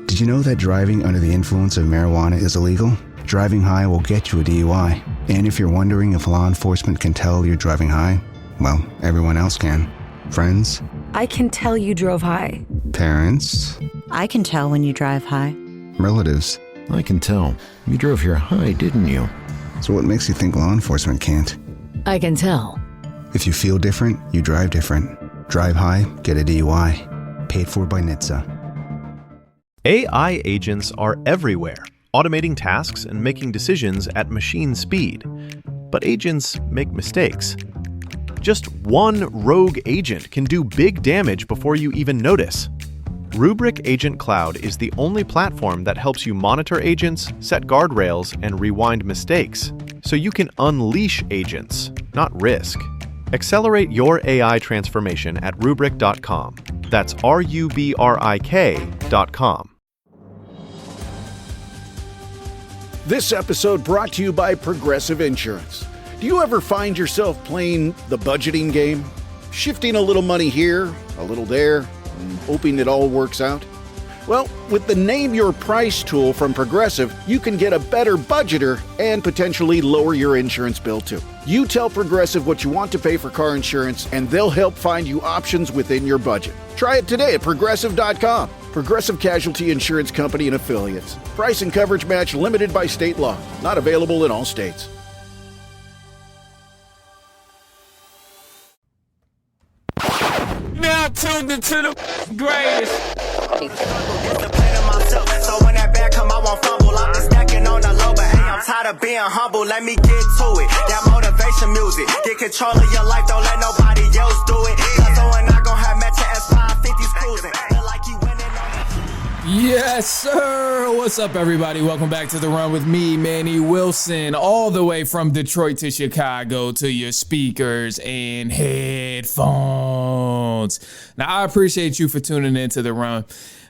Did you know that driving under the influence of marijuana is illegal? Driving high will get you a DUI. And if you're wondering if law enforcement can tell you're driving high, well, everyone else can. Friends? I can tell you drove high. Parents? I can tell when you drive high. Relatives? I can tell. You drove here high, didn't you? So what makes you think law enforcement can't? I can tell. If you feel different, you drive different. Drive high, get a DUI. Paid for by NHTSA. AI agents are everywhere, automating tasks and making decisions at machine speed. But agents make mistakes. Just one rogue agent can do big damage before you even notice. Rubrik Agent Cloud is the only platform that helps you monitor agents, set guardrails, and rewind mistakes, so you can unleash agents, not risk. Accelerate your AI transformation at Rubrik.com. That's RUBRIK.com. This episode brought to you by Progressive Insurance. Do you ever find yourself playing the budgeting game? Shifting a little money here, a little there, and hoping it all works out? Well, with the Name Your Price tool from Progressive, you can get a better budgeter and potentially lower your insurance bill too. You tell Progressive what you want to pay for car insurance, and they'll help find you options within your budget. Try it today at Progressive.com. Progressive Casualty Insurance Company and Affiliates. Price and coverage match limited by state law. Not available in all states. Now tuned into the greatest. So when that bag come, I won't fumble. I'm just stacking on the low, but hey, I'm tired of being humble. Let me get to it. That motivation music. Get control of your life, don't let nobody else do it. Cause when I gon' have Metro S550s cruising. Feel like you winning on Yes, sir. What's up, everybody? Welcome back to The Run with me, Manny Wilson, all the way from Detroit to Chicago to your speakers and headphones. Now, I appreciate you for tuning in to The Run.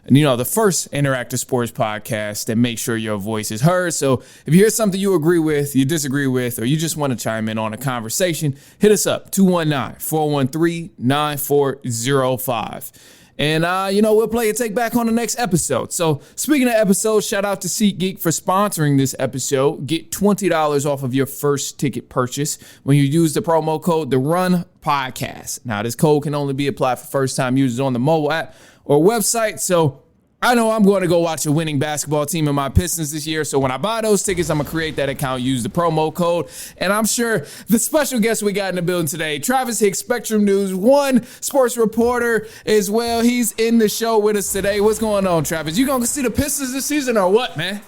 And, you know, the first interactive sports podcast that makes sure your voice is heard. So if you hear something you agree with, you disagree with, or you just want to chime in on a conversation, hit us up, 219-413-9405. And, we'll play a take back on the next episode. So speaking of episodes, shout out to SeatGeek for sponsoring this episode. Get $20 off of your first ticket purchase when you use the promo code The Run Podcast. Now, this code can only be applied for first-time users on the mobile app or website. So I know I'm going to go watch a winning basketball team in my Pistons this year. So when I buy those tickets, I'm going to create that account, use the promo code. And I'm sure the special guest we got in the building today, Travis Hicks, Spectrum News 1 sports reporter as well. He's in the show with us today. What's going on, Travis? You going to see the Pistons this season or what, man?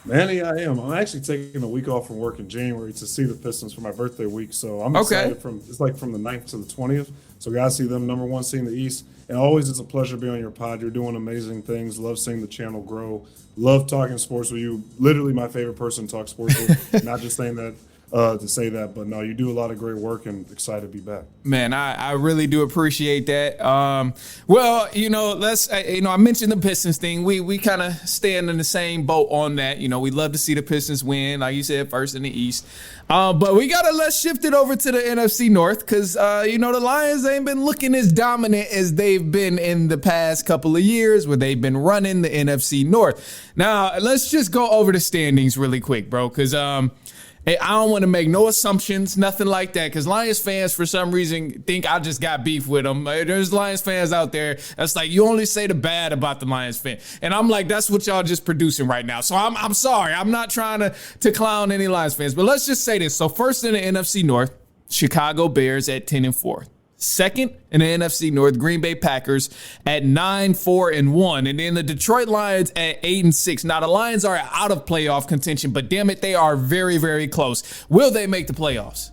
Manny, I am. I'm actually taking a week off from work in January to see the Pistons for my birthday week. So I'm excited it's like from the 9th to the 20th. So guys, see them number one seed in the East. And always it's a pleasure being on your pod. You're doing amazing things. Love seeing the channel grow. Love talking sports with you. Literally my favorite person to talk sports with. Not just saying that to say that, but no, you do a lot of great work and excited to be back. Man, I really do appreciate that. I mentioned the Pistons thing. We kind of stand in the same boat on that. You know, we love to see the Pistons win, like you said, first in the East. But we let's shift it over to the NFC North because, the Lions ain't been looking as dominant as they've been in the past couple of years where they've been running the NFC North. Now, let's just go over the standings really quick, bro, because I don't want to make no assumptions, nothing like that, because Lions fans, for some reason, think I just got beef with them. There's Lions fans out there that's like, you only say the bad about the Lions fan. And I'm like, that's what y'all just producing right now. So I'm sorry. I'm not trying to clown any Lions fans. But let's just say this. So first in the NFC North, Chicago Bears at 10-4. Second in the NFC North, Green Bay Packers at 9-4-1. And then the Detroit Lions at 8-6. Now, the Lions are out of playoff contention, but damn it, they are very, very close. Will they make the playoffs?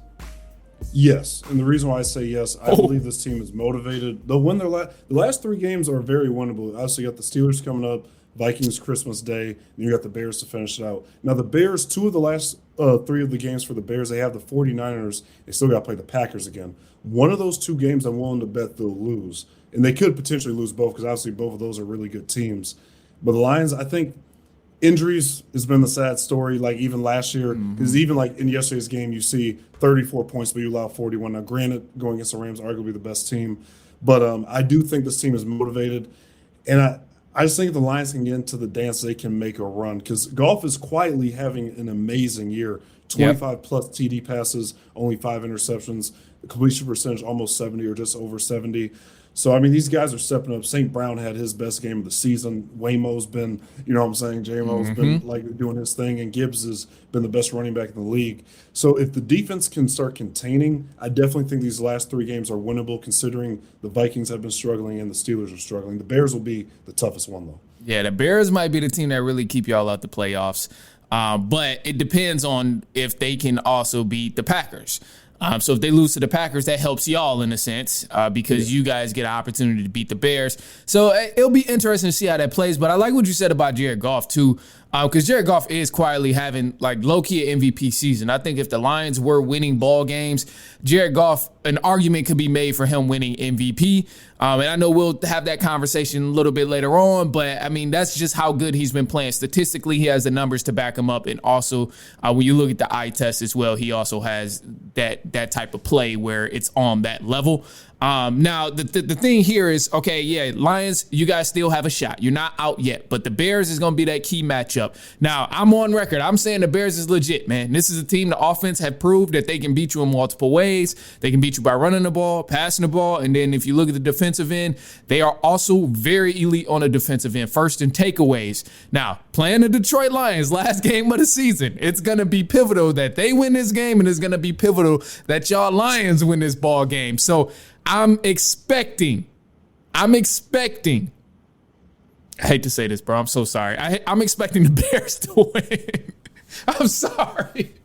Yes. And the reason why I say yes, I believe this team is motivated. They'll win the last three games are very winnable. Obviously, you got the Steelers coming up, Vikings Christmas Day, and you got the Bears to finish it out. Now, the Bears, two of the last three of the games for the Bears, they have the 49ers. They still got to play the Packers again. One of those two games I'm willing to bet they'll lose. And they could potentially lose both because obviously both of those are really good teams. But the Lions, I think injuries has been the sad story, like even last year. Because even like in yesterday's game, you see 34 points, but you allow 41. Now, granted, going against the Rams, arguably the best team. But I do think this team is motivated. And I just think if the Lions can get into the dance, they can make a run because Goff is quietly having an amazing year. 25 plus TD passes, only 5 interceptions. The completion percentage almost 70 or just over 70. So, I mean, these guys are stepping up. St. Brown had his best game of the season. Waymo's been, you know what I'm saying? J-Mo's been like doing his thing, and Gibbs has been the best running back in the league. So if the defense can start containing, I definitely think these last 3 games are winnable considering the Vikings have been struggling and the Steelers are struggling. The Bears will be the toughest one, though. Yeah, the Bears might be the team that really keep y'all out the playoffs. But it depends on if they can also beat the Packers. So if they lose to the Packers, that helps y'all in a sense because you guys get an opportunity to beat the Bears. So it'll be interesting to see how that plays. But I like what you said about Jared Goff, too, because Jared Goff is quietly having, like, low-key an MVP season. I think if the Lions were winning ball games, Jared Goff, an argument could be made for him winning MVP. And I know we'll have that conversation a little bit later on, but, I mean, that's just how good he's been playing. Statistically, he has the numbers to back him up. And also, when you look at the eye test as well, he also has that type of play where it's on that level. Now, the thing here is, okay, yeah, Lions, you guys still have a shot. You're not out yet, but the Bears is going to be that key matchup. Now, I'm on record. I'm saying the Bears is legit, man. This is a team, the offense have proved that they can beat you in multiple ways. They can beat you by running the ball, passing the ball, and then if you look at the defensive end, they are also very elite on the defensive end, first in takeaways. Now, playing the Detroit Lions, last game of the season, it's going to be pivotal that they win this game, and it's going to be pivotal that y'all Lions win this ball game. So, I'm expecting, I hate to say this, bro. I'm so sorry. I'm expecting the Bears to win. I'm sorry.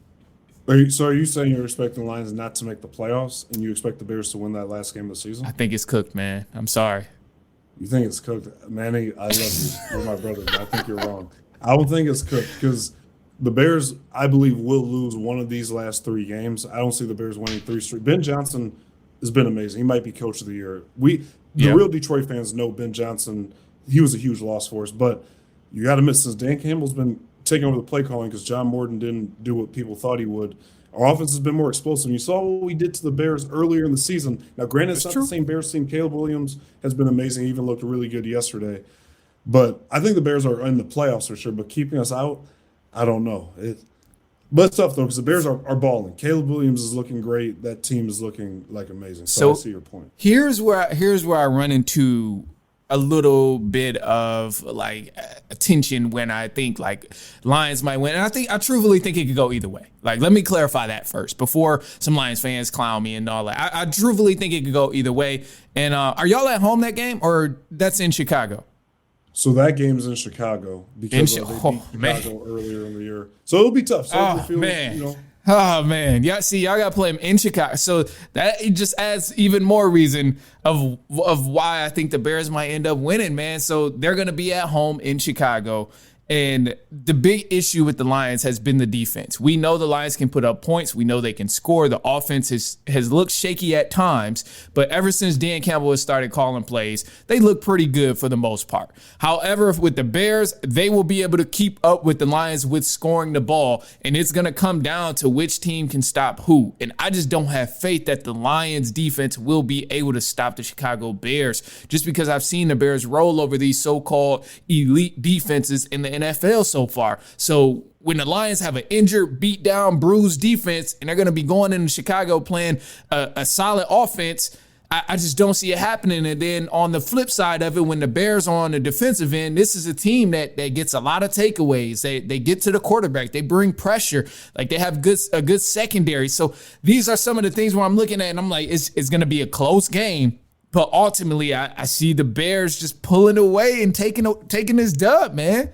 Are you saying you're expecting the Lions not to make the playoffs and you expect the Bears to win that last game of the season? I think it's cooked, man. I'm sorry. You think it's cooked? Manny, I love you. You're my brother, but I think you're wrong. I don't think it's cooked because the Bears, I believe, will lose one of these last 3 games. I don't see the Bears winning 3 straight. Ben Johnson has been amazing. He might be coach of the year. The real Detroit fans know Ben Johnson. He was a huge loss for us, but you got to admit, since Dan Campbell's been taking over the play calling because John Morton didn't do what people thought he would, our offense has been more explosive. You saw what we did to the Bears earlier in the season. Now, granted, it's not the same Bears team. Caleb Williams has been amazing. He even looked really good yesterday. But I think the Bears are in the playoffs for sure, but keeping us out, I don't know. But it's tough, though, because the Bears are balling. Caleb Williams is looking great. That team is looking, like, amazing. So I see your point. Here's where I run into a little bit of, like, tension when I think, like, Lions might win. And I truthfully think it could go either way. Like, let me clarify that first before some Lions fans clown me and all that. I truthfully think it could go either way. And are y'all at home that game, or that's in Chicago? So that game's in Chicago because they beat Chicago earlier in the year. So it'll be tough. So man. Oh, man. Yeah, see, y'all got to play them in Chicago. So that it just adds even more reason of why I think the Bears might end up winning, man. So they're going to be at home in Chicago. And the big issue with the Lions has been the defense. We know the Lions can put up points. We know they can score. The offense has looked shaky at times, but ever since Dan Campbell has started calling plays, they look pretty good for the most part. However, with the Bears, they will be able to keep up with the Lions with scoring the ball, and it's going to come down to which team can stop who. And I just don't have faith that the Lions defense will be able to stop the Chicago Bears, just because I've seen the Bears roll over these so-called elite defenses in the NFL so far. So when the Lions have an injured, beat down, bruised defense, and they're going to be going into Chicago playing a solid offense, I just don't see it happening. And then on the flip side of it, when the Bears are on the defensive end, this is a team that gets a lot of takeaways. They get to the quarterback. They bring pressure. Like, they have a good secondary. So these are some of the things where I'm looking at and I'm like, it's going to be a close game. But ultimately, I see the Bears just pulling away and taking this dub, man.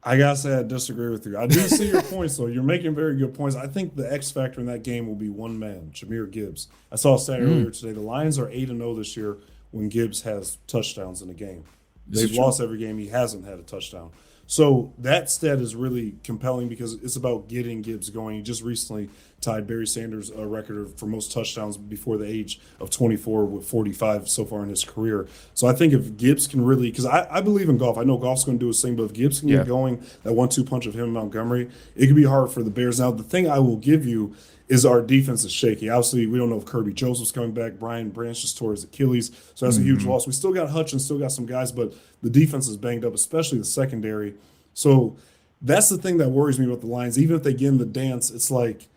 I gotta say I disagree with you. I do see your points, though. You're making very good points. I think the X factor in that game will be one man, Jahmyr Gibbs. I saw a stat earlier today. The Lions are 8-0 this year when Gibbs has touchdowns in a game. They've lost every game he hasn't had a touchdown. So that stat is really compelling because it's about getting Gibbs going. He just recently tied Barry Sanders' record for most touchdowns before the age of 24 with 45 so far in his career. So I think if Gibbs can really, because I believe in Goff. I know Goff's going to do his thing, but if Gibbs can get going, that 1-2 punch of him and Montgomery, it could be hard for the Bears. Now, the thing I will give you is our defense is shaky. Obviously, we don't know if Kirby Joseph's coming back. Brian Branch just tore his Achilles, so that's a huge loss. We still got Hutchins, still got some guys, but the defense is banged up, especially the secondary. So that's the thing that worries me about the Lions. Even if they get in the dance, it's like,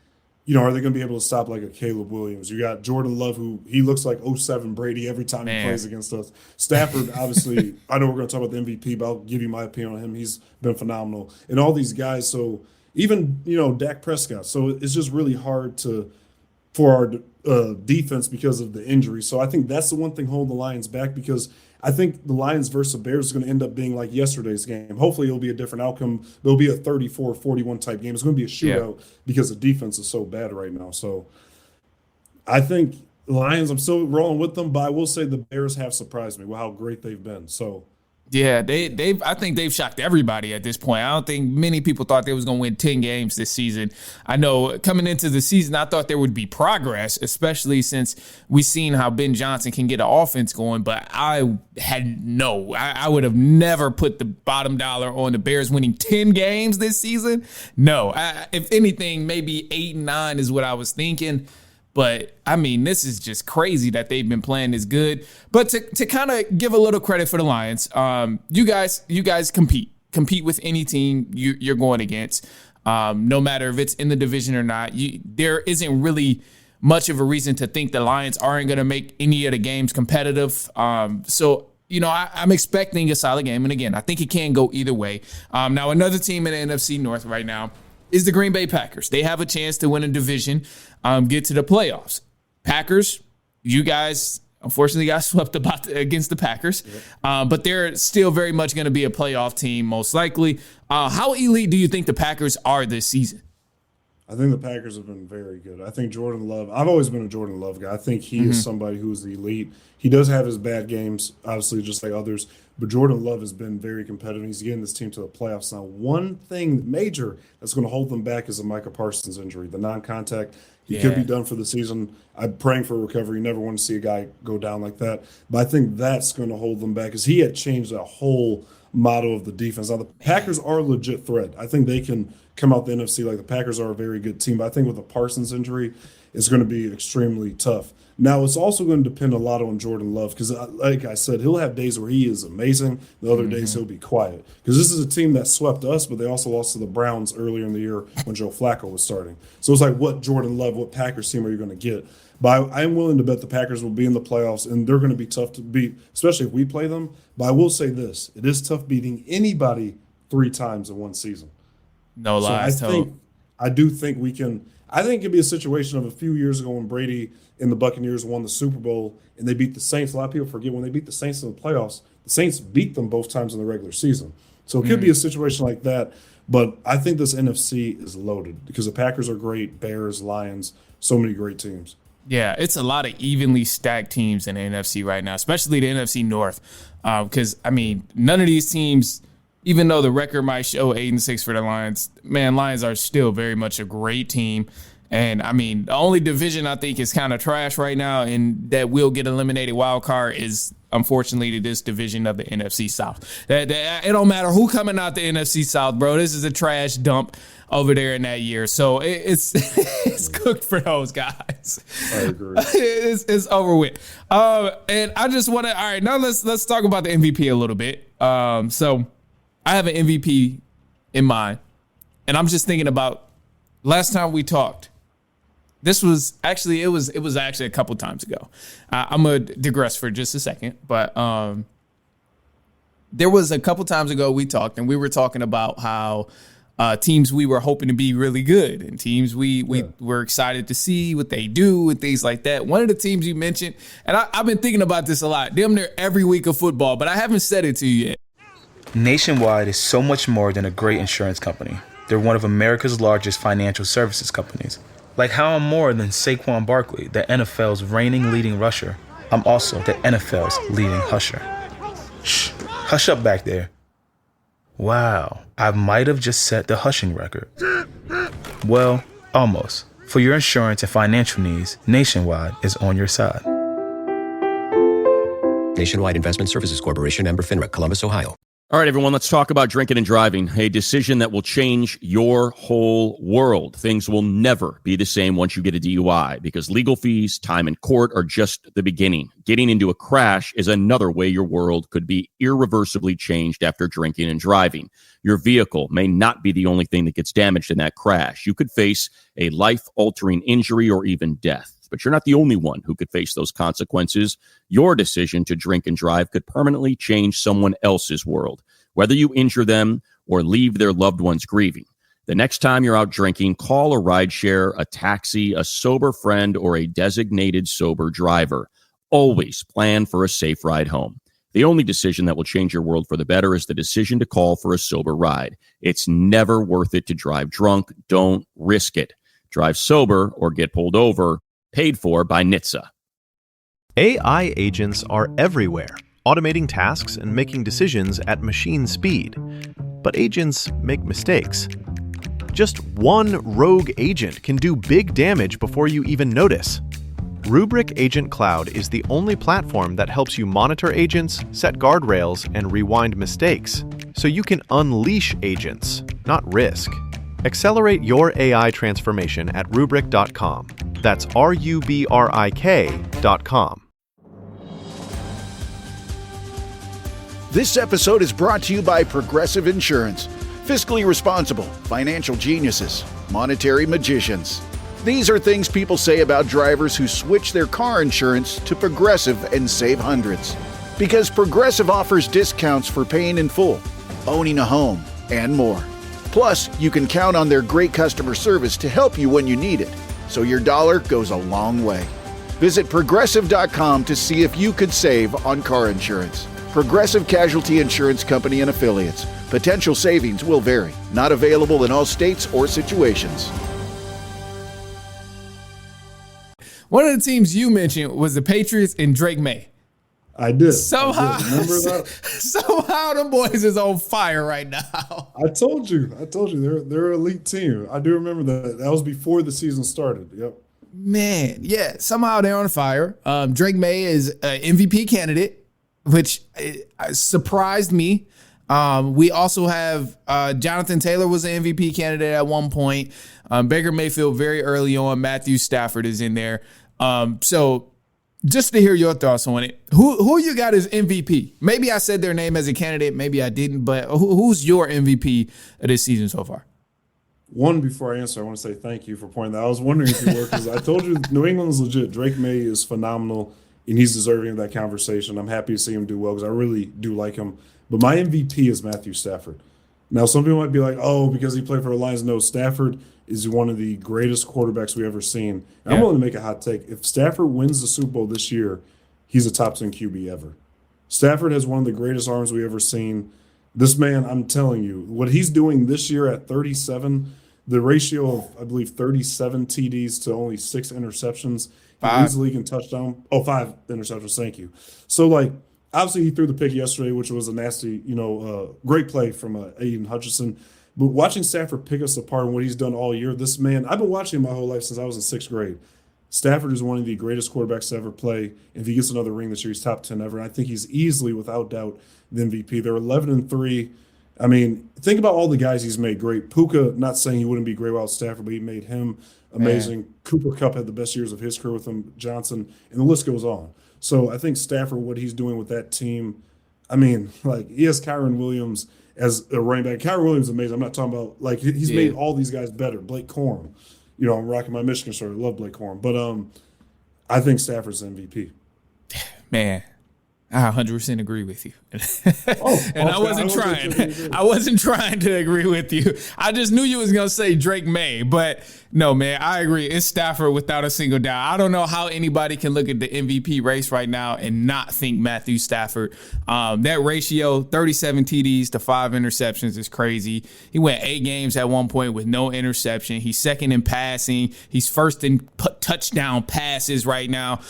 are they going to be able to stop like a Caleb Williams? You got Jordan Love, who he looks like 07 Brady every time he plays against us. Stafford, obviously, I know we're going to talk about the MVP, but I'll give you my opinion on him. He's been phenomenal. And all these guys, so even, Dak Prescott. So it's just really hard for our defense because of the injury. So I think that's the one thing holding the Lions back, because I think the Lions versus the Bears is going to end up being like yesterday's game. Hopefully it'll be a different outcome. It'll be a 34-41 type game. It's going to be a shootout because the defense is so bad right now. So I think the Lions, I'm still rolling with them, but I will say the Bears have surprised me with how great they've been. So yeah, I think they've shocked everybody at this point. I don't think many people thought they was going to win 10 games this season. I know coming into the season, I thought there would be progress, especially since we've seen how Ben Johnson can get an offense going. But I would have never put the bottom dollar on the Bears winning 10 games this season. No, if anything, maybe 8 and 9 is what I was thinking. But, I mean, this is just crazy that they've been playing this good. But to kind of give a little credit for the Lions, you guys compete with any team you're going against, no matter if it's in the division or not. There isn't really much of a reason to think the Lions aren't going to make any of the games competitive. So, I'm expecting a solid game. And, again, I think it can go either way. Now, another team in the NFC North right now is the Green Bay Packers. They have a chance to win a division, get to the playoffs. Packers, you guys unfortunately got swept against the Packers, but they're still very much going to be a playoff team most likely. How elite do you think the Packers are this season? I think the Packers have been very good. I think Jordan Love, I've always been a Jordan Love guy. I think he is somebody who is elite. He does have his bad games, obviously, just like others, but Jordan Love has been very competitive. He's getting this team to the playoffs now. One thing major that's going to hold them back is the Micah Parsons injury, the non-contact. He could be done for the season. I'm praying for a recovery. You never want to see a guy go down like that. But I think that's going to hold them back, because he had changed the whole motto of the defense. Now, the Packers are a legit threat. I think they can come out the NFC like the Packers are a very good team. But I think with the Parsons injury, it's going to be extremely tough. Now, it's also going to depend a lot on Jordan Love, because, like I said, he'll have days where he is amazing. The other days he'll be quiet, because this is a team that swept us, but they also lost to the Browns earlier in the year when Joe Flacco was starting. So it's like, what Jordan Love, what Packers team are you going to get? But I'm willing to bet the Packers will be in the playoffs, and they're going to be tough to beat, especially if we play them. But I will say this. It is tough beating anybody 3 times in one season. No lies. So I do think we can – I think it could be a situation of a few years ago when Brady and the Buccaneers won the Super Bowl and they beat the Saints. A lot of people forget when they beat the Saints in the playoffs, the Saints beat them both times in the regular season. So it could be a situation like that. But I think this NFC is loaded, because the Packers are great, Bears, Lions, so many great teams. Yeah, it's a lot of evenly stacked teams in the NFC right now, especially the NFC North. Because, I mean, none of these teams, even though the record might show 8-6 for the Lions, man, Lions are still very much a great team. And, I mean, the only division I think is kind of trash right now and that will get eliminated wild card is, unfortunately, this division of the NFC South. It don't matter who coming out the NFC South, bro. This is a trash dump over there in that year. So it's it's cooked for those guys. I agree. It's over with. And I just want to, all right, now let's talk about the MVP a little bit. So I have an MVP in mind, and I'm just thinking about last time we talked. This was actually, it was actually a couple times ago. I'm going to digress for just a second, but there was a couple times ago we talked, and we were talking about how teams we were hoping to be really good, and teams we were excited to see what they do and things like that. One of the teams you mentioned, and I've been thinking about this a lot, damn near every week of football, but I haven't said it to you yet. Nationwide is so much more than a great insurance company. They're one of America's largest financial services companies. Like how I'm more than Saquon Barkley, the NFL's reigning leading rusher. I'm also the NFL's leading husher. Shh, hush up back there. Wow, I might have just set the hushing record. Well, almost. For your insurance and financial needs, Nationwide is on your side. Nationwide Investment Services Corporation, member FINRA, Columbus, Ohio. All right, everyone, let's talk about drinking and driving, a decision that will change your whole world. Things will never be the same once you get a DUI because legal fees, time in court are just the beginning. Getting into a crash is another way your world could be irreversibly changed after drinking and driving. Your vehicle may not be the only thing that gets damaged in that crash. You could face a life-altering injury or even death. But you're not the only one who could face those consequences. Your decision to drink and drive could permanently change someone else's world, whether you injure them or leave their loved ones grieving. The next time you're out drinking, call a rideshare, a taxi, a sober friend, or a designated sober driver. Always plan for a safe ride home. The only decision that will change your world for the better is the decision to call for a sober ride. It's never worth it to drive drunk. Don't risk it. Drive sober or get pulled over. Paid for by NHTSA. AI agents are everywhere, automating tasks and making decisions at machine speed. But agents make mistakes. Just one rogue agent can do big damage before you even notice. Rubrik Agent Cloud is the only platform that helps you monitor agents, set guardrails, and rewind mistakes, so you can unleash agents, not risk. Accelerate your AI transformation at Rubrik.com. That's RUBRIK.com. This episode is brought to you by Progressive Insurance. Fiscally responsible, financial geniuses, monetary magicians. These are things people say about drivers who switch their car insurance to Progressive and save hundreds. Because Progressive offers discounts for paying in full, owning a home, and more. Plus, you can count on their great customer service to help you when you need it, so your dollar goes a long way. Visit Progressive.com to see if you could save on car insurance. Progressive Casualty Insurance Company and Affiliates. Potential savings will vary. Not available in all states or situations. One of the teams you mentioned was the Patriots and Drake May. I did. Somehow, Remember that? somehow the boys is on fire right now. I told you. They're an elite team. I do remember that. That was before the season started. Yep. Man, yeah. Somehow they're on fire. Drake May is an MVP candidate, which surprised me. We also have Jonathan Taylor was an MVP candidate at one point. Baker Mayfield very early on. Matthew Stafford is in there. So just to hear your thoughts on it, who you got as MVP? Maybe I said their name as a candidate, maybe I didn't, but who's your MVP of this season so far? One, before I answer, I want to say thank you for pointing that. I was wondering if you were, because I told you New England is legit. Drake May is phenomenal, and he's deserving of that conversation. I'm happy to see him do well because I really do like him. But my MVP is Matthew Stafford. Now, some people might be like, oh, because he played for the Lions. No, Stafford is one of the greatest quarterbacks we've ever seen. And I'm willing to make a hot take. If Stafford wins the Super Bowl this year, he's a top 10 QB ever. Stafford has one of the greatest arms we've ever seen. This man, I'm telling you, what he's doing this year at 37, the ratio of, I believe, 37 TDs to only 6 interceptions. He leads the league in touchdown. Oh, 5 interceptions. Thank you. So, obviously he threw the pick yesterday, which was a nasty, great play from Aiden Hutchinson. But watching Stafford pick us apart and what he's done all year, this man, I've been watching him my whole life since I was in 6th grade. Stafford is one of the greatest quarterbacks to ever play. If he gets another ring this year, he's top 10 ever. And I think he's easily, without doubt, the MVP. They're 11-3. I mean, think about all the guys he's made great. Puka, not saying he wouldn't be great without Stafford, but he made him amazing. Man. Cooper Kupp had the best years of his career with him, Johnson, and the list goes on. So I think Stafford, what he's doing with that team, I mean, he has Kyron Williams as a running back. Kyron Williams is amazing. I'm not talking about, he's made all these guys better. Blake Corum. I'm rocking my Michigan shirt. I love Blake Corum. But I think Stafford's MVP. Man, I 100% agree with you. I wasn't trying to agree with you. I just knew you was going to say Drake May. But no, man, I agree. It's Stafford without a single doubt. I don't know how anybody can look at the MVP race right now and not think Matthew Stafford. That ratio, 37 TDs to 5 interceptions is crazy. He went 8 games at one point with no interception. He's second in passing. He's first in touchdown passes right now.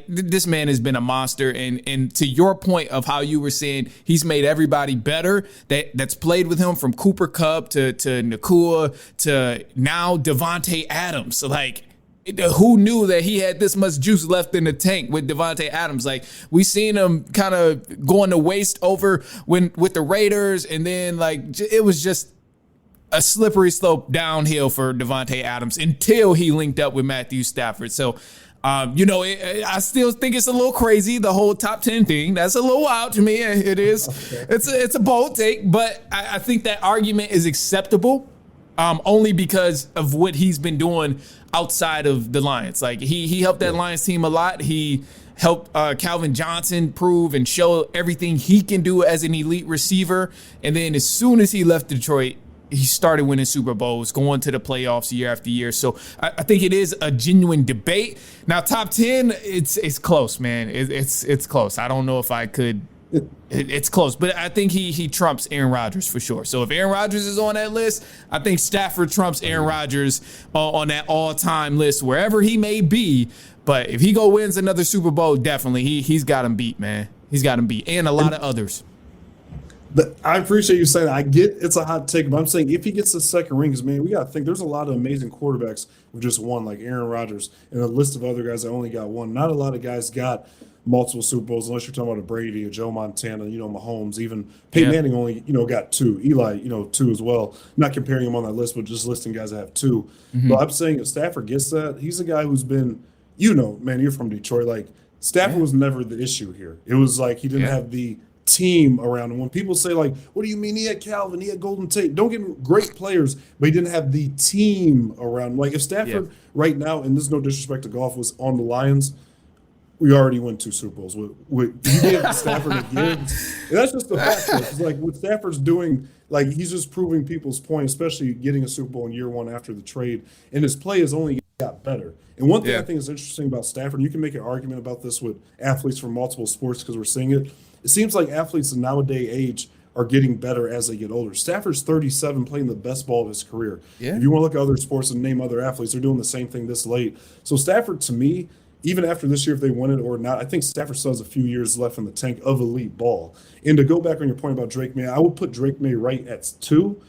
This man has been a monster. And to your point of how you were saying he's made everybody better that's played with him, from Cooper Kupp to Nakua to now Devontae Devontae Adams. Like, who knew that he had this much juice left in the tank with Devontae Adams? Like, we seen him kind of going to waste over with the Raiders, and then like it was just a slippery slope downhill for Devontae Adams until he linked up with Matthew Stafford. So, I still think it's a little crazy, the whole top 10 thing. That's a little wild to me. It is. Okay. It's a bold take, but I think that argument is acceptable only because of what he's been doing outside of the Lions. Like, he helped that Lions team a lot. He helped Calvin Johnson prove and show everything he can do as an elite receiver. And then as soon as he left Detroit, he started winning Super Bowls, going to the playoffs year after year. So I think it is a genuine debate. Now, top 10, it's close, man. It's close. I don't know if I could. It's close, but I think he trumps Aaron Rodgers for sure. So if Aaron Rodgers is on that list, I think Stafford trumps Aaron Rodgers on that all-time list, wherever he may be. But if he wins another Super Bowl, definitely he's got him beat, man. He's got him beat, and a lot of others. I appreciate you saying that. I get it's a hot take, but I'm saying if he gets the second ring, because, man, we got to think there's a lot of amazing quarterbacks who just won, like Aaron Rodgers, and a list of other guys that only got one. Not a lot of guys got multiple Super Bowls, unless you're talking about a Brady, a Joe Montana, Mahomes. Even Peyton Manning only, got two. Eli, two as well. Not comparing him on that list, but just listing guys that have two. Mm-hmm. But I'm saying if Stafford gets that, he's a guy who's been, man, you're from Detroit. Like, Stafford was never the issue here. It was like he didn't have the team around him. When people say, like, what do you mean he had Calvin, he had Golden Tate? Don't get me, great players, but he didn't have the team around him. Like, if Stafford right now, and this is no disrespect to golf, was on the Lions, we already won 2 Super Bowls. You give Stafford a Gibbs, and that's just the fact. It's like what Stafford's doing, like, he's just proving people's point, especially getting a Super Bowl in year 1 after the trade, and his play has only got better. And one thing I think is interesting about Stafford, you can make an argument about this with athletes from multiple sports because we're seeing it. It seems like athletes in nowadays age are getting better as they get older. Stafford's 37, playing the best ball of his career. Yeah. If you want to look at other sports and name other athletes, they're doing the same thing this late. So Stafford, to me, even after this year, if they win it or not, I think Stafford still has a few years left in the tank of elite ball. And to go back on your point about Drake May, I would put Drake May right at 2.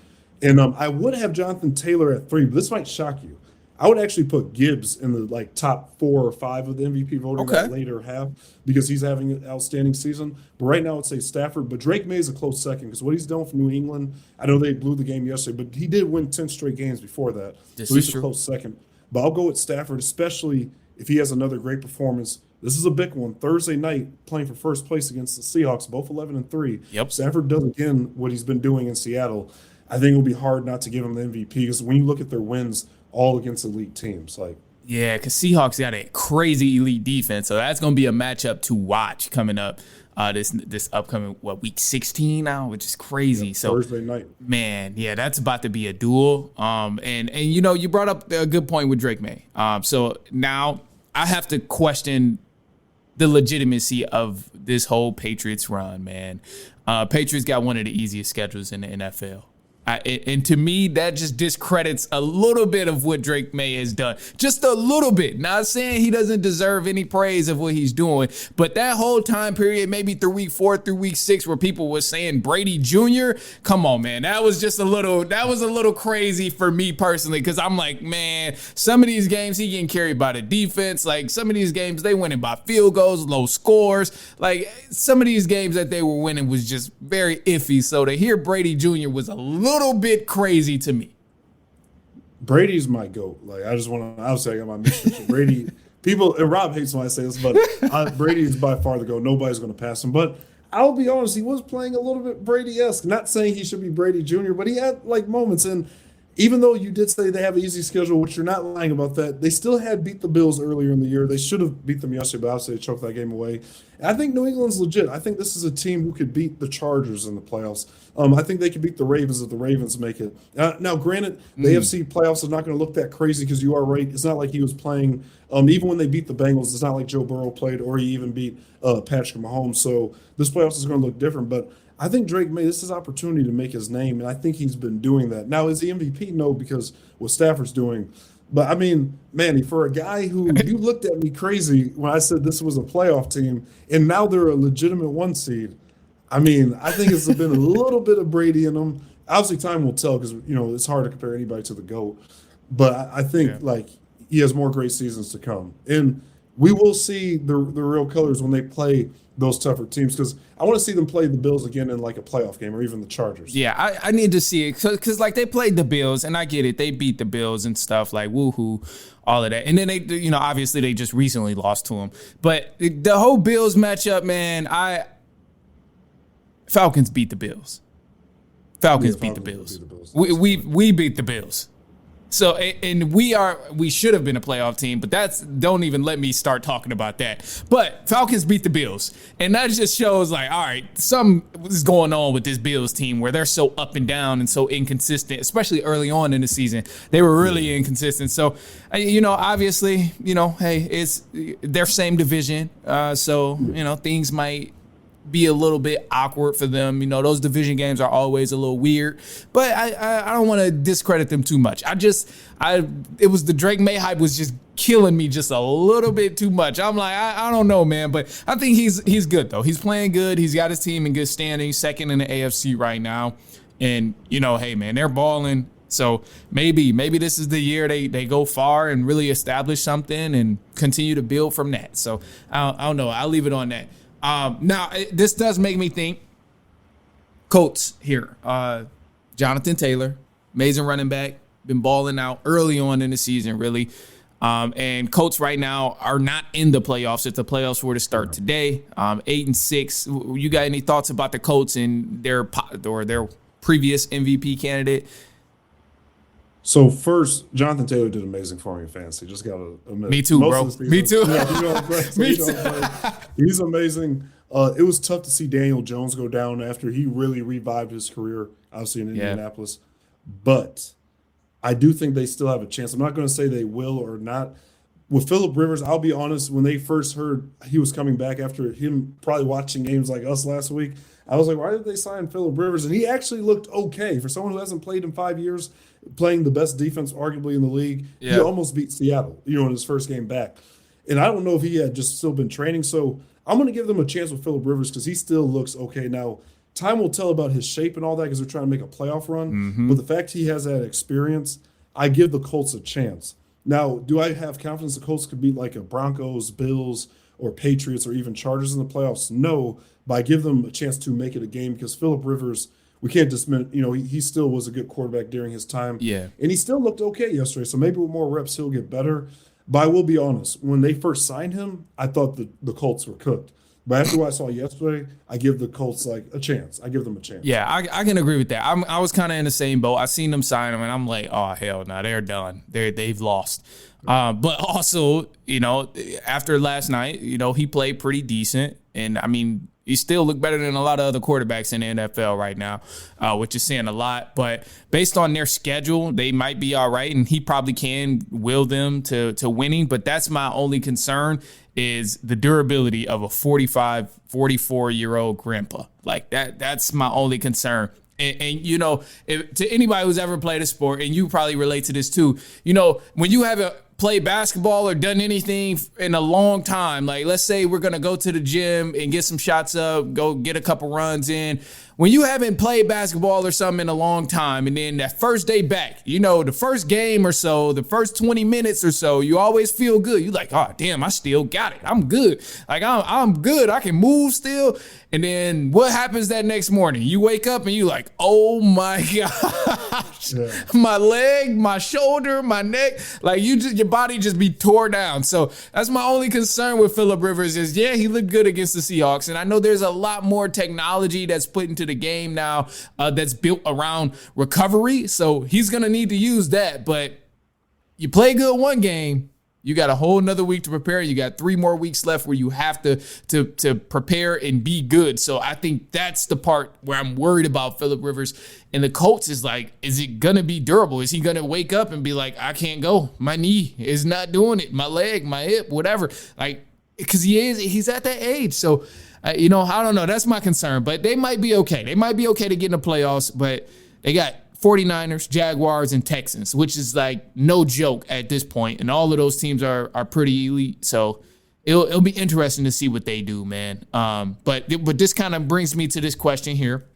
And I would have Jonathan Taylor at 3, but this might shock you. I would actually put Gibbs in the top 4 or 5 of the MVP voting that later half because he's having an outstanding season. But right now, I would say Stafford. But Drake May is a close second because what he's done for New England, I know they blew the game yesterday, but he did win 10 straight games before that. So he's a close second. But I'll go with Stafford, especially if he has another great performance. This is a big one. Thursday night, playing for first place against the Seahawks, both 11-3. Yep. Stafford does again what he's been doing in Seattle. I think it will be hard not to give him the MVP because when you look at their wins, all against elite teams. Yeah, because Seahawks got a crazy elite defense, so that's going to be a matchup to watch coming up this upcoming, week 16 now, which is crazy. So Thursday night. Man, yeah, that's about to be a duel. And you brought up a good point with Drake May. So now I have to question the legitimacy of this whole Patriots run, man. Patriots got one of the easiest schedules in the NFL. And to me, that just discredits a little bit of what Drake May has done. Just a little bit. Not saying he doesn't deserve any praise of what he's doing, but that whole time period, maybe through week 4 through week 6, where people were saying Brady Jr., come on, man. That was a little crazy for me personally, because I'm like, man, some of these games he getting carried by the defense. Like, some of these games they winning by field goals, low scores. Like, some of these games that they were winning was just very iffy. So to hear Brady Jr. was a little bit crazy to me. Brady's my GOAT. Like, I was saying I'm my mission. Brady, people, and Rob hates when I say this, but Brady is by far the GOAT. Nobody's going to pass him. But I'll be honest, he was playing a little bit Brady-esque. Not saying he should be Brady Jr., but he had moments. And even though you did say they have an easy schedule, which you're not lying about that, they still had beat the Bills earlier in the year. They should have beat them yesterday, but obviously they choked that game away. And I think New England's legit. I think this is a team who could beat the Chargers in the playoffs. I think they could beat the Ravens if the Ravens make it. Now, granted, the AFC playoffs are not going to look that crazy because you are right. It's not like he was playing, even when they beat the Bengals, it's not like Joe Burrow played or he even beat Patrick Mahomes. So this playoffs is going to look different. But I think Drake May, this is an opportunity to make his name, and I think he's been doing that. Now, is he MVP? No, because what Stafford's doing. But, I mean, Manny, for a guy who you looked at me crazy when I said this was a playoff team, and now they're a legitimate 1 seed, I mean, I think it's been a little bit of Brady in them. Obviously, time will tell because, it's hard to compare anybody to the GOAT. but I think like he has more great seasons to come, and we will see the real colors when they play those tougher teams, because I want to see them play the Bills again in like a playoff game or even the Chargers. Yeah, I need to see it because like they played the Bills, and I get it. They beat the Bills and stuff, like woohoo, all of that. And then they, obviously they just recently lost to them. But the whole Bills matchup, man, Falcons beat the Bills. Falcons beat the Bills. We beat the Bills. So, and we should have been a playoff team, but don't even let me start talking about that. But Falcons beat the Bills, and that just shows like, all right, something is going on with this Bills team where they're so up and down and so inconsistent, especially early on in the season. They were really inconsistent. So, obviously, hey, it's their same division. So, things might be a little bit awkward for them. Those division games are always a little weird, but I don't want to discredit them too much. It was the Drake May hype was just killing me just a little bit too much. I'm like, I don't know, man, but I think he's good though. He's playing good. He's got his team in good standing, second in the AFC right now. And hey man, they're balling. So maybe this is the year they go far and really establish something and continue to build from that. So I don't know. I'll leave it on that. Now, this does make me think Colts here. Jonathan Taylor, amazing running back, been balling out early on in the season, really. And Colts right now are not in the playoffs. If the playoffs were to start today, 8-6. You got any thoughts about the Colts and their previous MVP candidate? So first, Jonathan Taylor did amazing for me in fantasy. Just got to admit. Me too, bro. Me too. Me too. He's amazing. It was tough to see Daniel Jones go down after he really revived his career, obviously in Indianapolis. But I do think they still have a chance. I'm not going to say they will or not. With Phillip Rivers, I'll be honest, when they first heard he was coming back after him probably watching games like us last week, I was like, why did they sign Phillip Rivers? And he actually looked okay. For someone who hasn't played in 5 years, playing the best defense arguably in the league, he almost beat Seattle, in his first game back. And I don't know if he had just still been training. So I'm going to give them a chance with Phillip Rivers because he still looks okay. Now, time will tell about his shape and all that because they're trying to make a playoff run. Mm-hmm. But the fact he has that experience, I give the Colts a chance. Now, do I have confidence the Colts could beat like a Broncos, Bills, or Patriots, or even Chargers in the playoffs? No, but I give them a chance to make it a game because Phillip Rivers, we can't dismiss, he still was a good quarterback during his time. Yeah. And he still looked okay yesterday. So maybe with more reps, he'll get better. But I will be honest, when they first signed him, I thought the Colts were cooked. But after what I saw yesterday, I give the Colts like a chance. I give them a chance. Yeah, I can agree with that. I was kind of in the same boat. I seen them sign him, and I'm like, oh hell no, they're done. They've lost. But also, after last night, he played pretty decent, and I mean, he still looked better than a lot of other quarterbacks in the NFL right now, which is saying a lot. But based on their schedule, they might be all right, and he probably can will them to winning. But that's my only concern is the durability of a 45, 44-year-old grandpa. Like that's my only concern. And if, to anybody who's ever played a sport, and you probably relate to this too, when you haven't played basketball or done anything in a long time, like let's say we're going to go to the gym and get some shots up, go get a couple runs in. When you haven't played basketball or something in a long time, and then that first day back, the first game or so, the first 20 minutes or so, you always feel good. You're like, oh, damn, I still got it. I'm good. Like, I'm good. I can move still. And then what happens that next morning? You wake up and you're like, oh, my gosh. Yeah. My leg, my shoulder, my neck. Like, your body just be tore down. So that's my only concern with Phillip Rivers is, he looked good against the Seahawks. And I know there's a lot more technology that's put into the game now that's built around recovery. So he's going to need to use that. But you play good one game, you got a whole nother week to prepare. You got 3 more weeks left where you have to prepare and be good. So I think that's the part where I'm worried about Phillip Rivers. And the Colts is like, is it going to be durable? Is he going to wake up and be like, I can't go. My knee is not doing it. My leg, my hip, whatever. Like, because he's at that age. So I don't know. That's my concern, but they might be okay. They might be okay to get in the playoffs, but they got 49ers, Jaguars, and Texans, which is like no joke at this point. And all of those teams are pretty elite. So it'll be interesting to see what they do, man. But this kind of brings me to this question here.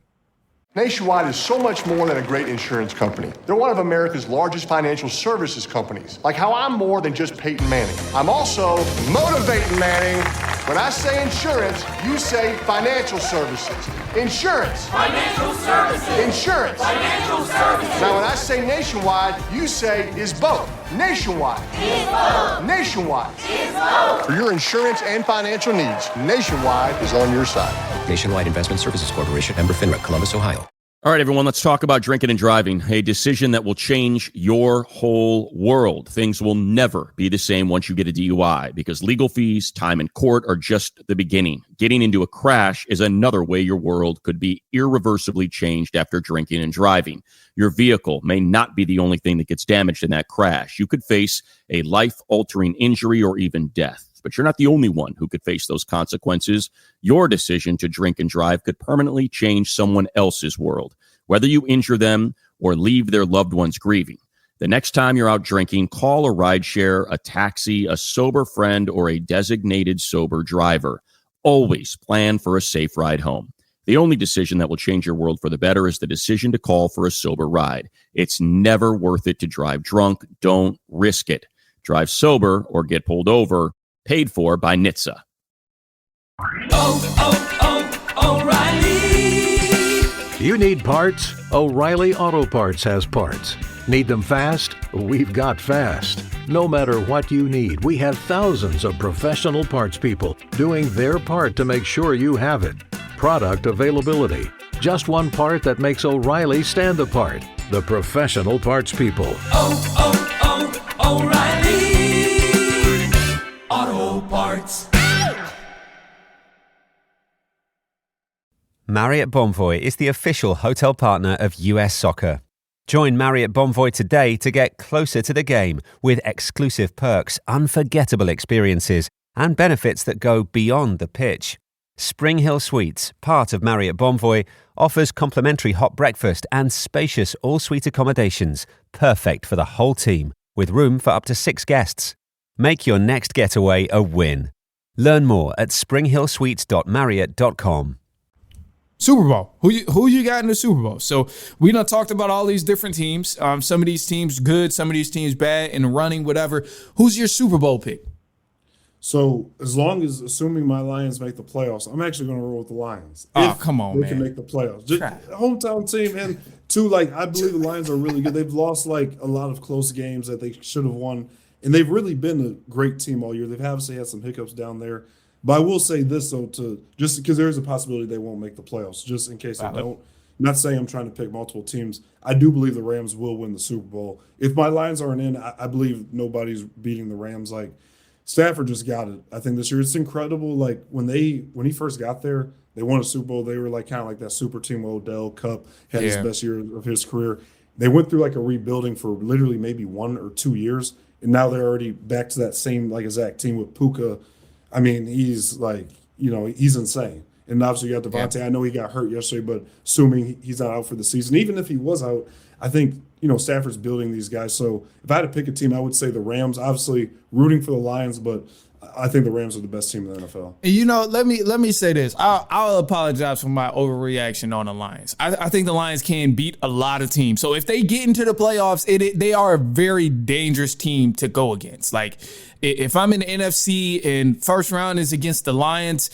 Nationwide is so much more than a great insurance company. They're one of America's largest financial services companies. Like how I'm more than just Peyton Manning. I'm also motivating Manning. When I say insurance, you say financial services. Insurance. Financial services. Insurance. Financial services. Now when I say nationwide, you say is both. Nationwide. Is both. Nationwide. Is both. For your insurance and financial needs, Nationwide is on your side. Nationwide Investment Services Corporation, member FINRA, Columbus, Ohio. All right, everyone, let's talk about drinking and driving, a decision that will change your whole world. Things will never be the same once you get a DUI because legal fees, time in court are just the beginning. Getting into a crash is another way your world could be irreversibly changed after drinking and driving. Your vehicle may not be the only thing that gets damaged in that crash. You could face a life-altering injury or even death. But you're not the only one who could face those consequences. Your decision to drink and drive could permanently change someone else's world, whether you injure them or leave their loved ones grieving. The next time you're out drinking, call a rideshare, a taxi, a sober friend, or a designated sober driver. Always plan for a safe ride home. The only decision that will change your world for the better is the decision to call for a sober ride. It's never worth it to drive drunk. Don't risk it. Drive sober or get pulled over. Paid for by NHTSA. O'Reilly. You need parts? O'Reilly Auto Parts has parts. Need them fast? We've got fast. No matter what you need, we have thousands of professional parts people doing their part to make sure you have it. Product availability. Just one part that makes O'Reilly stand apart. The professional parts people. O'Reilly Auto Parts. Marriott Bonvoy is the official hotel partner of US Soccer. Join Marriott Bonvoy today to get closer to the game with exclusive perks, unforgettable experiences, and benefits that go beyond the pitch. Spring Hill Suites, part of Marriott Bonvoy, offers complimentary hot breakfast and spacious all-suite accommodations, perfect for the whole team, with room for up to 6 guests. Make your next getaway a win. Learn more at springhillsuites.marriott.com. Super Bowl. Who you got in the Super Bowl? So we done talked about all these different teams. Some of these teams good, some of these teams bad, in the running, whatever. Who's your Super Bowl pick? So as long as, assuming my Lions make the playoffs, I'm actually going to roll with the Lions. Oh, come on, they man. They can make the playoffs. Just hometown team, and two, like, I believe the Lions are really good. They've lost, like, a lot of close games that they should have won, and they've really been a great team all year. They've obviously had some hiccups down there. But I will say this, though, just because there is a possibility they won't make the playoffs, just in case they don't. I'm not saying I'm trying to pick multiple teams. I do believe the Rams will win the Super Bowl. If my Lions aren't in, I believe nobody's beating the Rams. Like, Stafford just got it, I think, this year. It's incredible. Like, when he first got there, they won a Super Bowl. They were like kind of like that super team. Odell, Cup had his best year of his career. They went through like a rebuilding for literally maybe 1 or 2 years, and now they're already back to that same like exact team with Puka. I mean, he's like, he's insane. And obviously you got Devontae. Yeah. I know he got hurt yesterday, but assuming he's not out for the season, even if he was out, I think, Stafford's building these guys. So if I had to pick a team, I would say the Rams. Obviously rooting for the Lions, but I think the Rams are the best team in the NFL. Let me say this. I'll apologize for my overreaction on the Lions. I think the Lions can beat a lot of teams. So if they get into the playoffs, they are a very dangerous team to go against. Like, if I'm in the NFC and first round is against the Lions,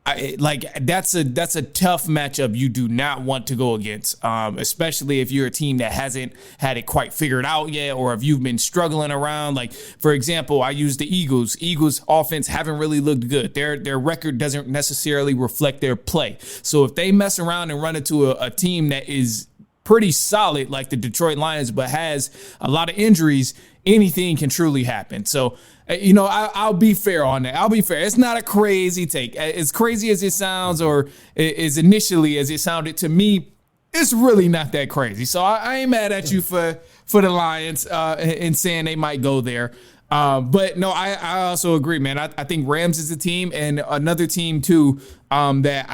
that's a tough matchup you do not want to go against, especially if you're a team that hasn't had it quite figured out yet, or if you've been struggling around. Like, for example, I use the Eagles. Eagles offense haven't really looked good. Their record doesn't necessarily reflect their play. So if they mess around and run into a team that is pretty solid like the Detroit Lions but has a lot of injuries, anything can truly happen. So, I'll be fair on that. I'll be fair. It's not a crazy take. As crazy as it sounds, or as initially as it sounded to me, it's really not that crazy. So I ain't mad at you for the Lions and saying they might go there. But no, I also agree, man. I think Rams is a team, and another team too that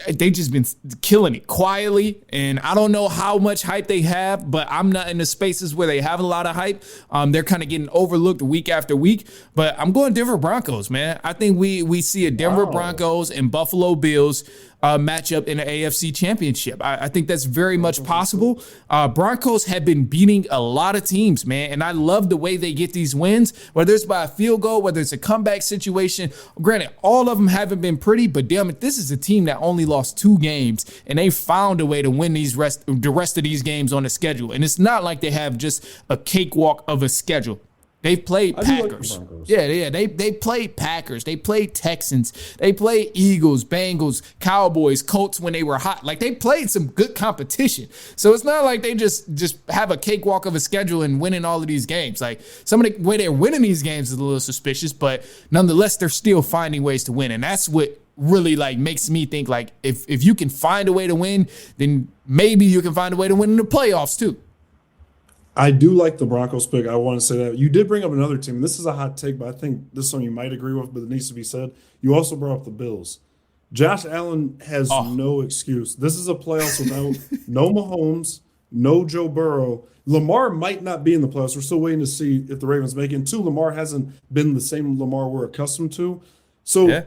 they just been killing it quietly, and I don't know how much hype they have, but I'm not in the spaces where they have a lot of hype. They're kind of getting overlooked week after week, but I'm going Denver Broncos, man. I think we see a Denver Broncos and Buffalo Bills matchup in the AFC Championship. I think that's very much possible. Broncos have been beating a lot of teams, man, and I love the way they get these wins, whether it's by a field goal, whether it's a comeback situation. Granted, all of them haven't been pretty, but damn it, this is a team that only lost 2 games, and they found a way to win the rest of these games on the schedule. And it's not like they have just a cakewalk of a schedule. They've played Packers. They played Packers. They played Texans. They played Eagles, Bengals, Cowboys, Colts when they were hot. Like, they played some good competition. So it's not like they just have a cakewalk of a schedule and winning all of these games. Like, some of the way they're winning these games is a little suspicious, but nonetheless, they're still finding ways to win. And that's what really like makes me think, like, if you can find a way to win, then maybe you can find a way to win in the playoffs too. I do like the Broncos pick. I want to say that. You did bring up another team. This is a hot take, but I think this is something you might agree with, but it needs to be said. You also brought up the Bills. Josh Allen has no excuse. This is a playoffs without no Mahomes, no Joe Burrow. Lamar might not be in the playoffs. We're still waiting to see if the Ravens make it. And 2, Lamar hasn't been the same Lamar we're accustomed to. So,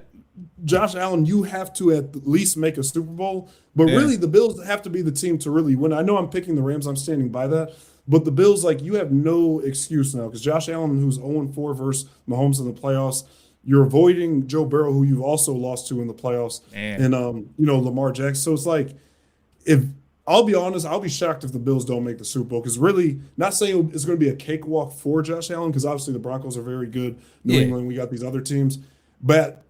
Josh Allen, you have to at least make a Super Bowl. But really, the Bills have to be the team to really win. I know I'm picking the Rams. I'm standing by that. But the Bills, like, you have no excuse now because Josh Allen, who's 0-4 versus Mahomes in the playoffs, you're avoiding Joe Burrow, who you've also lost to in the playoffs, and Lamar Jackson. So it's like, if I'll be honest, I'll be shocked if the Bills don't make the Super Bowl because really, not saying it's going to be a cakewalk for Josh Allen because obviously the Broncos are very good. New England, we got these other teams, but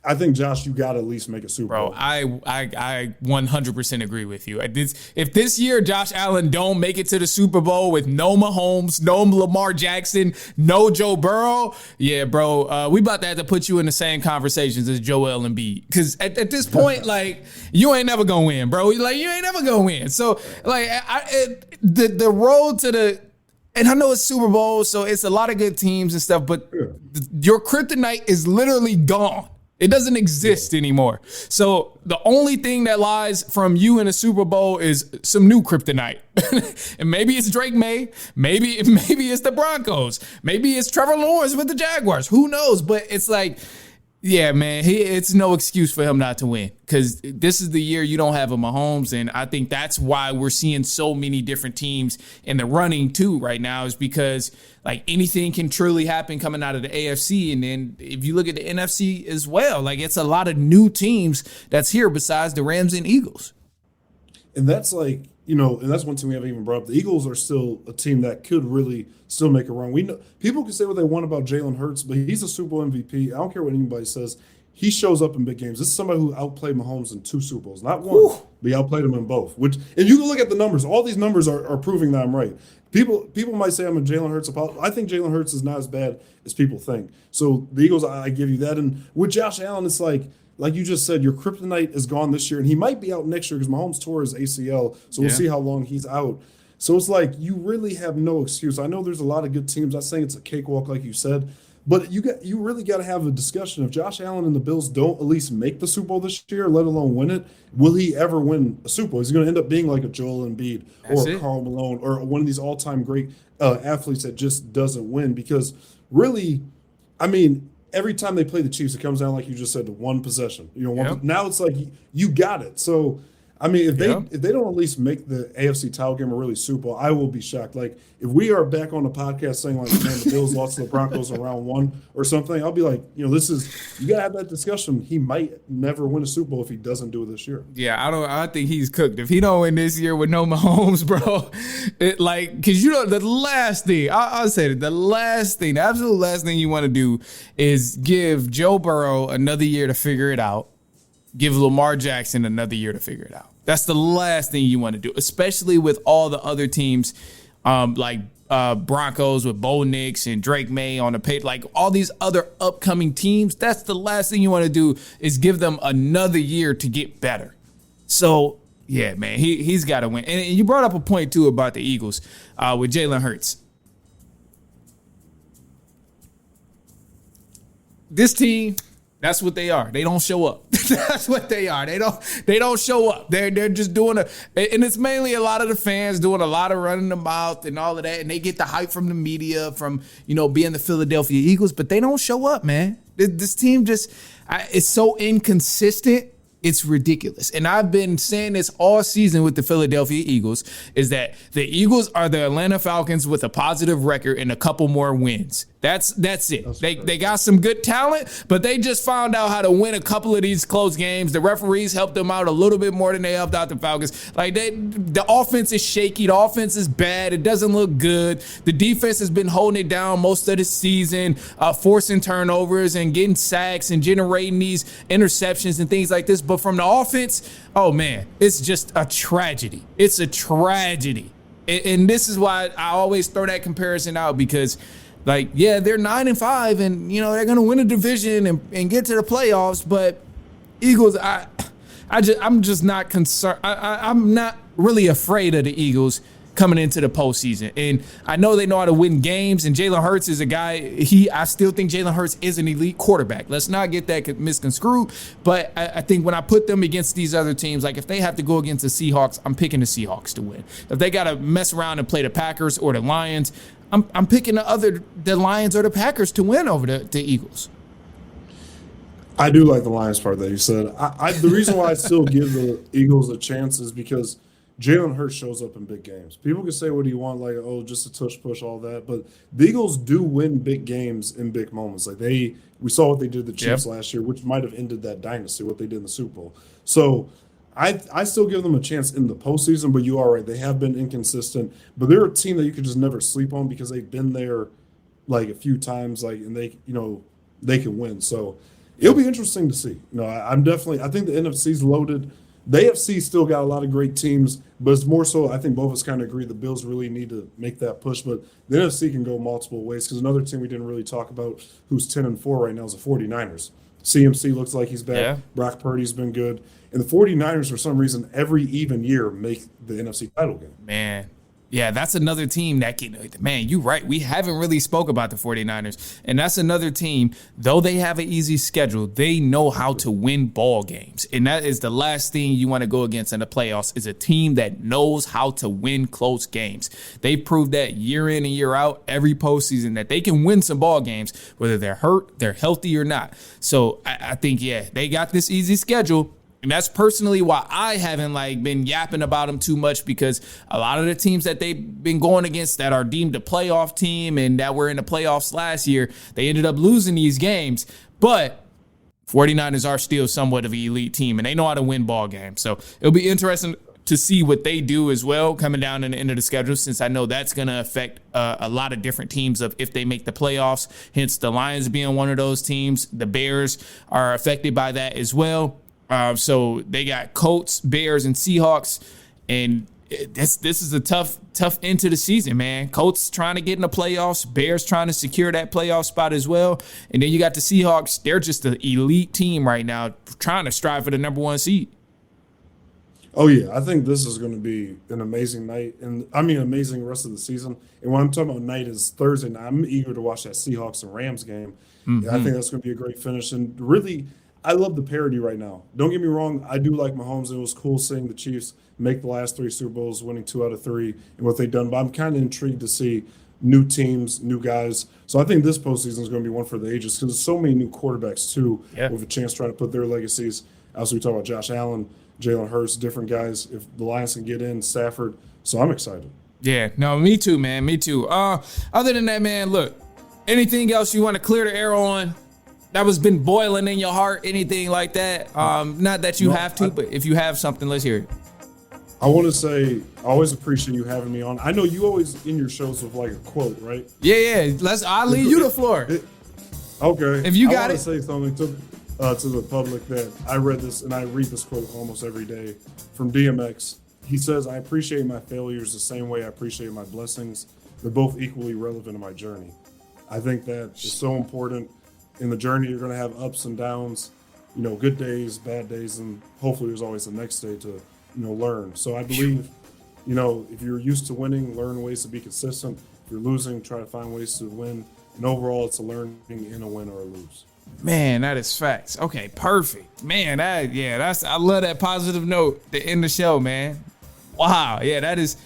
I think, Josh, you got to at least make a Super Bowl. Bro, I 100% agree with you. If this year Josh Allen don't make it to the Super Bowl with no Mahomes, no Lamar Jackson, no Joe Burrow, bro, we about to have to put you in the same conversations as Joel Embiid. Because at this point, like, you ain't never going to win, bro. Like, you ain't never going to win. So, like, the road to the – and I know it's Super Bowl, so it's a lot of good teams and stuff, but your kryptonite is literally gone. It doesn't exist anymore. So the only thing that lies from you in a Super Bowl is some new kryptonite. And maybe it's Drake May. Maybe it's the Broncos. Maybe it's Trevor Lawrence with the Jaguars. Who knows? But it's like, yeah, man, it's no excuse for him not to win because this is the year you don't have a Mahomes. And I think that's why we're seeing so many different teams in the running too right now is because like anything can truly happen coming out of the AFC. And then if you look at the NFC as well, like it's a lot of new teams that's here besides the Rams and Eagles. And that's like, and that's one team we haven't even brought up. The Eagles are still a team that could really still make a run. We know people can say what they want about Jalen Hurts, but he's a Super Bowl MVP. I don't care what anybody says. He shows up in big games. This is somebody who outplayed Mahomes in 2 Super Bowls. Not one, but he outplayed him in both. Which, and you can look at the numbers. All these numbers are proving that I'm right. People might say I'm a Jalen Hurts apologist. I think Jalen Hurts is not as bad as people think. So the Eagles, I give you that. And with Josh Allen, it's like you just said, your kryptonite is gone this year, and he might be out next year because Mahomes tore his ACL, so we'll see how long he's out. So it's like you really have no excuse. I know there's a lot of good teams. I'm not saying it's a cakewalk like you said, but you really got to have a discussion. If Josh Allen and the Bills don't at least make the Super Bowl this year, let alone win it, will he ever win a Super Bowl? Is he going to end up being like a Joel Embiid or Karl Malone or one of these all-time great athletes that just doesn't win? Because really, I mean, every time they play the Chiefs, it comes down, like you just said, to one possession. Now it's like you got it. So, I mean, if they don't at least make the AFC title game a really Super Bowl, I will be shocked. Like, if we are back on the podcast saying, like, man, the Bills lost to the Broncos in round 1 or something, I'll be like, you got to have that discussion. He might never win a Super Bowl if he doesn't do it this year. Yeah, I think he's cooked. If he don't win this year with no Mahomes, bro, because the last thing, I'll say that the absolute last thing you want to do is give Joe Burrow another year to figure it out. Give Lamar Jackson another year to figure it out. That's the last thing you want to do, especially with all the other teams like Broncos with Bo Nix and Drake May on the page, like all these other upcoming teams. That's the last thing you want to do is give them another year to get better. So, yeah, man, he's got to win. And you brought up a point, too, about the Eagles with Jalen Hurts. This team, that's what they are. They don't show up. That's what they are. They don't show up. They're just doing and it's mainly a lot of the fans doing a lot of running the mouth and all of that, and they get the hype from the media from being the Philadelphia Eagles, but they don't show up, man. This team just it's so inconsistent It's ridiculous. And I've been saying this all season with the Philadelphia Eagles, is that the Eagles are the Atlanta Falcons with a positive record and a couple more wins. That's it. They got some good talent, but they just found out how to win a couple of these close games. The referees helped them out a little bit more than they helped out the Falcons. Like the offense is shaky. The offense is bad. It doesn't look good. The defense has been holding it down most of the season, forcing turnovers and getting sacks and generating these interceptions and things like this. But from the offense, oh man, it's just a tragedy. It's a tragedy. And this is why I always throw that comparison out, because like, yeah, they're 9-5 and, you know, they're going to win a division and get to the playoffs. But Eagles, I'm just not concerned. I'm not really afraid of the Eagles coming into the postseason. And I know they know how to win games, and Jalen Hurts is a guy, I still think Jalen Hurts is an elite quarterback. Let's not get that misconstrued. But I think when I put them against these other teams, like if they have to go against the Seahawks, I'm picking the Seahawks to win. If they got to mess around and play the Packers or the Lions, I'm picking the Lions or the Packers to win over the Eagles. I do like the Lions part that you said. The reason why I still give the Eagles a chance is because Jalen Hurts shows up in big games. People can say what do you want, like, oh, just a tush push, all that. But the Eagles do win big games in big moments. Like we saw what they did to the Chiefs last year, which might have ended that dynasty, what they did in the Super Bowl. So I still give them a chance in the postseason, but you are right. They have been inconsistent. But they're a team that you could just never sleep on because they've been there like a few times, like, and they can win. So it'll be interesting to see. I think the NFC's loaded. The AFC still got a lot of great teams, but it's more so, I think both of us kind of agree the Bills really need to make that push. But the NFC can go multiple ways, because another team we didn't really talk about who's 10-4 right now is the 49ers. CMC looks like he's back. Yeah. Brock Purdy's been good. And the 49ers, for some reason, every even year make the NFC title game. Man. Yeah, that's another team that you're right. We haven't really spoke about the 49ers. And that's another team, though they have an easy schedule, they know how to win ball games. And that is the last thing you want to go against in the playoffs, is a team that knows how to win close games. They proved that year in and year out, every postseason, that they can win some ball games, whether they're hurt, they're healthy or not. So I think, they got this easy schedule. And that's personally why I haven't been yapping about them too much, because a lot of the teams that they've been going against that are deemed a playoff team and that were in the playoffs last year, they ended up losing these games. But 49ers are still somewhat of an elite team, and they know how to win ball games. So it'll be interesting to see what they do as well coming down in the end of the schedule, since I know that's going to affect a lot of different teams of if they make the playoffs, hence the Lions being one of those teams. The Bears are affected by that as well. So they got Colts, Bears, and Seahawks, and this is a tough end to the season, man. Colts trying to get in the playoffs, Bears trying to secure that playoff spot as well, and then you got the Seahawks. They're just an elite team right now, trying to strive for the number 1 seed. Oh yeah, I think this is going to be an amazing night, and amazing rest of the season. And when I'm talking about night is Thursday night. I'm eager to watch that Seahawks and Rams game. Mm-hmm. I think that's going to be a great finish, and really, I love the parity right now. Don't get me wrong. I do like Mahomes. It was cool seeing the Chiefs make the last 3 Super Bowls, winning 2 out of 3, and what they've done. But I'm kind of intrigued to see new teams, new guys. So I think this postseason is going to be one for the ages, because there's so many new quarterbacks, too, with a chance to try to put their legacies. Also, we talk about Josh Allen, Jalen Hurts, different guys. If the Lions can get in, Stafford. So I'm excited. Yeah, no, me too, man. Me too. Other than that, man, look, anything else you want to clear the air on that was been boiling in your heart, anything like that? Not that you have to, but if you have something, let's hear it. I want to say, I always appreciate you having me on. I know you always in your shows with a quote, right? Yeah. I'll leave you the floor. Okay. If you got I want to say something to the public that I read this, and I read this quote almost every day from DMX. He says, "I appreciate my failures the same way I appreciate my blessings. They're both equally relevant in my journey." I think that is so important. In the journey, you're going to have ups and downs, good days, bad days, and hopefully there's always the next day to, learn. So I believe, if you're used to winning, learn ways to be consistent. If you're losing, try to find ways to win. And overall, it's a learning in a win or a lose. Man, that is facts. Okay, perfect. Man, I love that positive note to end the show, man. Wow. Yeah, that is,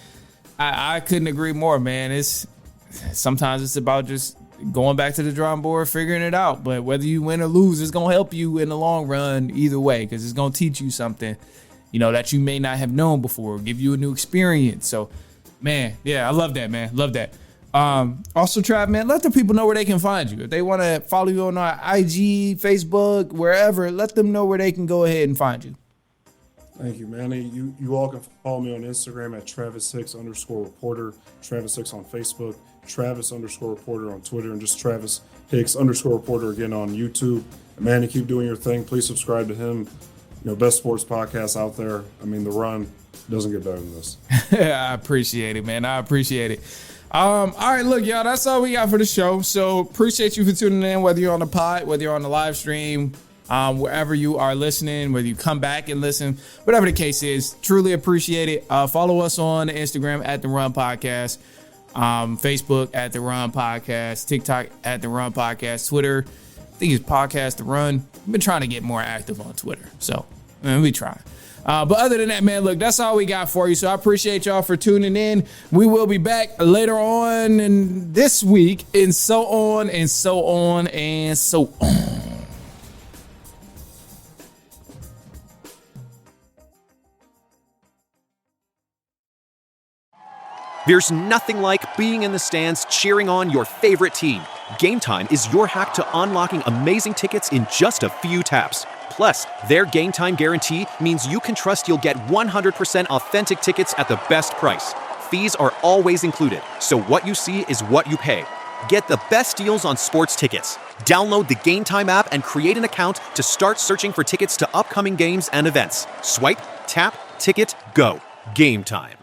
I couldn't agree more, man. Sometimes it's about just going back to the drawing board, figuring it out. But whether you win or lose, it's going to help you in the long run either way, because it's going to teach you something, that you may not have known before, give you a new experience. So, man, yeah, I love that, man. Love that. Also, Trav, man, let the people know where they can find you. If they want to follow you on our IG, Facebook, wherever, let them know where they can go ahead and find you. Thank you, Manny. You all can follow me on Instagram at Travis_Hicks_reporter, Travis Hicks on Facebook, Travis_reporter on Twitter, and just Travis Hicks_reporter again on YouTube. And Manny, keep doing your thing. Please subscribe to him. Best sports podcast out there. I mean, The Run doesn't get better than this. I appreciate it, man. I appreciate it. All right, look, y'all, that's all we got for the show. So appreciate you for tuning in, whether you're on the pod, whether you're on the live stream, wherever you are listening, whether you come back and listen, whatever the case is, truly appreciate it. Follow us on Instagram at The Run Podcast, Facebook at The Run Podcast, TikTok at The Run Podcast, Twitter, I think it's Podcast The Run. I've been trying to get more active on Twitter, so we try. But other than that, man, look, that's all we got for you. So I appreciate y'all for tuning in. We will be back later on in this week, and so on and so on and so on. There's nothing like being in the stands cheering on your favorite team. Game Time is your hack to unlocking amazing tickets in just a few taps. Plus, their Game Time guarantee means you can trust you'll get 100% authentic tickets at the best price. Fees are always included, so what you see is what you pay. Get the best deals on sports tickets. Download the Game Time app and create an account to start searching for tickets to upcoming games and events. Swipe, tap, ticket, go. Game Time.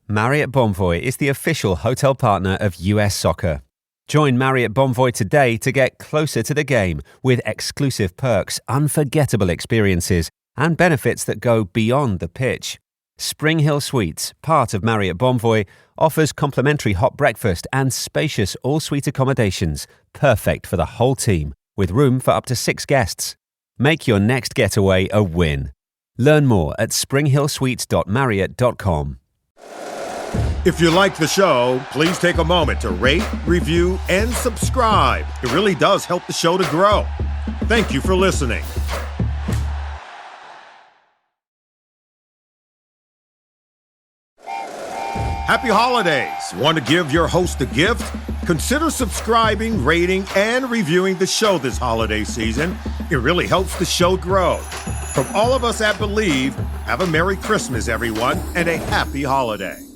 Marriott Bonvoy is the official hotel partner of US Soccer. Join Marriott Bonvoy today to get closer to the game with exclusive perks, unforgettable experiences, and benefits that go beyond the pitch. Spring Hill Suites, part of Marriott Bonvoy, offers complimentary hot breakfast and spacious all-suite accommodations, perfect for the whole team, with room for up to 6 guests. Make your next getaway a win. Learn more at springhillsuites.marriott.com. If you like the show, please take a moment to rate, review, and subscribe. It really does help the show to grow. Thank you for listening. Happy holidays! Want to give your host a gift? Consider subscribing, rating, and reviewing the show this holiday season. It really helps the show grow. From all of us at Believe, have a Merry Christmas, everyone, and a Happy Holiday.